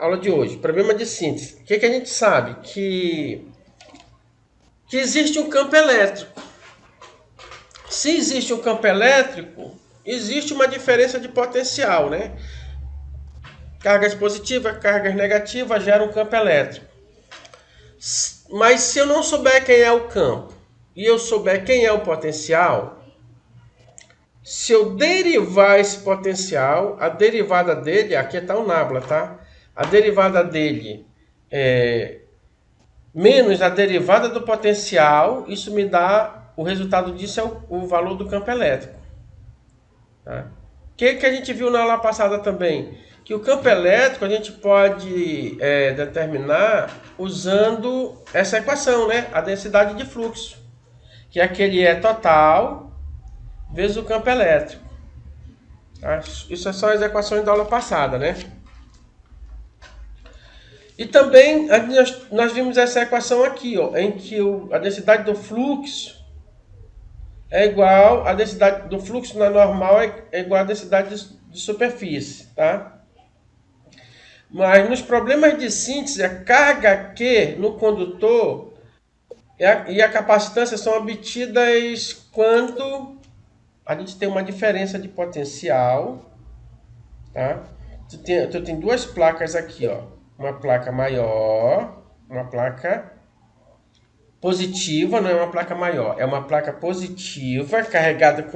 aula de hoje, problema de síntese. O que a gente sabe? Que existe um campo elétrico. Se existe um campo elétrico, existe uma diferença de potencial, né? Cargas positivas, cargas negativas geram um campo elétrico. Mas se eu não souber quem é o campo e eu souber quem é o potencial, se eu derivar esse potencial, a derivada dele, aqui está o nabla, tá? A derivada dele menos a derivada do potencial, isso me dá, o resultado disso é o valor do campo elétrico. Tá? O que a gente viu na aula passada também? Que o campo elétrico a gente pode determinar usando essa equação, né? A densidade de fluxo, que aquele é total vezes o campo elétrico. Tá? Isso são as equações da aula passada, né? E também nós vimos essa equação aqui, ó, em que a densidade do fluxo é igual a densidade do fluxo na normal é igual à densidade de superfície, tá? Mas nos problemas de síntese, a carga Q no condutor e a capacitância são obtidas quando a gente tem uma diferença de potencial, tá? Tu tem duas placas aqui, ó. Uma placa maior, uma placa positiva, não é uma placa maior, é uma placa positiva carregada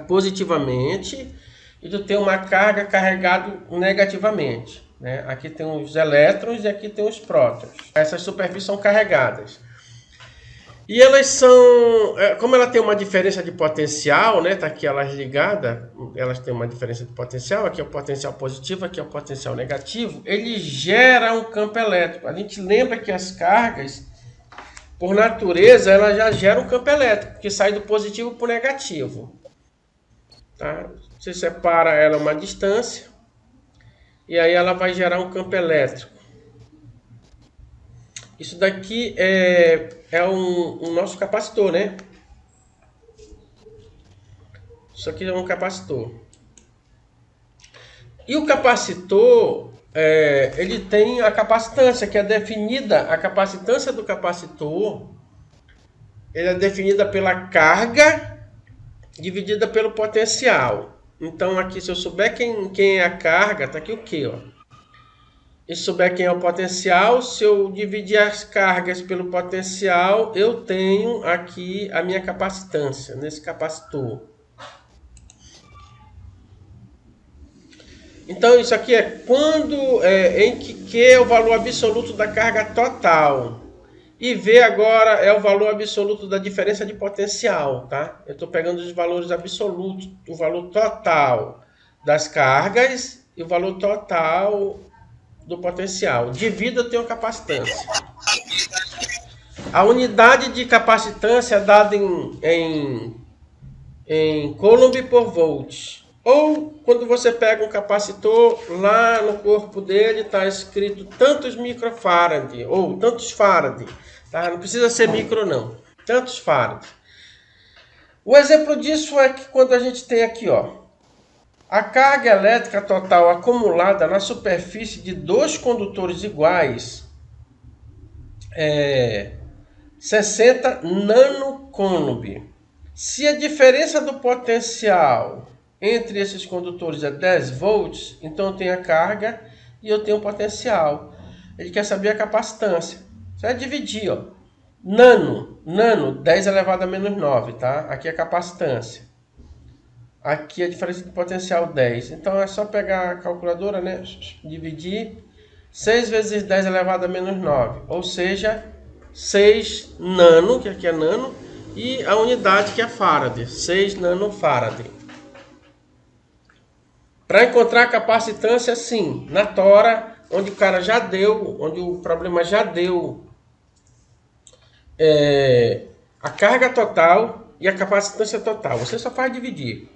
positivamente, e tu tem uma carga carregada negativamente, né? Aqui tem os elétrons e aqui tem os prótons. Essas superfícies são carregadas. E elas são, como ela tem uma diferença de potencial, né? Tá aqui elas ligadas, elas têm uma diferença de potencial, aqui é o potencial positivo, aqui é o potencial negativo, ele gera um campo elétrico. A gente lembra que as cargas, por natureza, elas já geram um campo elétrico, que sai do positivo para o negativo. Tá? Você separa ela uma distância, e aí ela vai gerar um campo elétrico. Isso daqui é um nosso capacitor, né? Isso aqui é um capacitor. E o capacitor, ele tem a capacitância, que é definida, a capacitância do capacitor, ele é definida pela carga dividida pelo potencial. Então aqui, se eu souber quem é a carga, tá aqui o Q, ó. E se souber quem é o potencial, se eu dividir as cargas pelo potencial, eu tenho aqui a minha capacitância, nesse capacitor. Então, isso aqui é quando em que Q é o valor absoluto da carga total. E V agora é o valor absoluto da diferença de potencial, tá? Eu estou pegando os valores absolutos, o valor total das cargas e o valor total do potencial. Divido, eu tenho capacitância. A unidade de capacitância é dada em Coulomb por volt. Ou quando você pega um capacitor, lá no corpo dele está escrito tantos microfarad ou tantos farad. Tá? Não precisa ser micro não. Tantos farad. O exemplo disso é que quando a gente tem aqui, ó, a carga elétrica total acumulada na superfície de dois condutores iguais é 60 nanocoulomb. Se a diferença do potencial entre esses condutores é 10 volts, então eu tenho a carga e eu tenho o potencial. Ele quer saber a capacitância. Você vai dividir, ó. Nano, 10 elevado a menos 9, tá? Aqui é a capacitância. Aqui a diferença de potencial 10. Então é só pegar a calculadora, né? Dividir 6 vezes 10 elevado a menos 9. Ou seja, 6 nano, que aqui é nano, e a unidade que é farad, 6 nanofarad. Para encontrar a capacitância, sim, na tora, onde o cara já deu, onde o problema já deu a carga total e a capacitância total. Você só faz dividir.